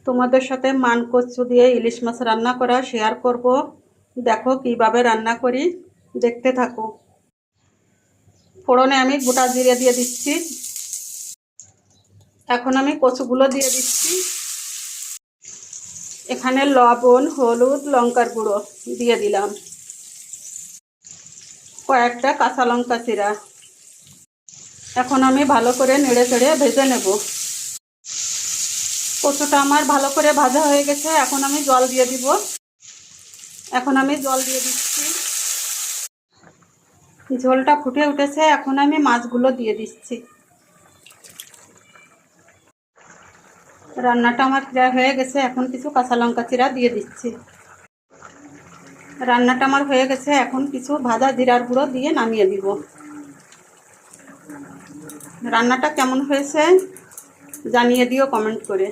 তোমাদের সাথে মান কচু দিয়ে ইলিশ মাছ রান্না করা শেয়ার করব। দেখো কিভাবে রান্না করি, দেখতে থাকো। ফোড়নে আমি গোটা জিরে দিয়ে দিচ্ছি। এখন আমি কচুগুলো দিয়ে দিচ্ছি। এখানে লবণ, হলুদ, লঙ্কার গুঁড়ো দিয়ে দিলাম, কয়েকটা কাঁচা লঙ্কা চিরা। এখন আমি ভালো করে নেড়ে চেড়ে ভেজে নেব। কচুটা আমার ভালো করে ভাজা হয়ে গেছে। এখন আমি জল দিয়ে দিব। এখন আমি জল দিয়ে দিচ্ছি। ঝোলটা ফুটে উঠেছে। এখন আমি মাছগুলো দিয়ে দিচ্ছি। রান্নাটা আমার প্রায় হয়ে গেছে। এখন কিছু কাঁচা লঙ্কা চিরা দিয়ে দিচ্ছি। রান্নাটা আমার হয়ে গেছে। এখন কিছু ভাজা জিরার গুঁড়ো দিয়ে নামিয়ে দিব। রান্নাটা কেমন হয়েছে জানিয়ে দিও কমেন্ট করে।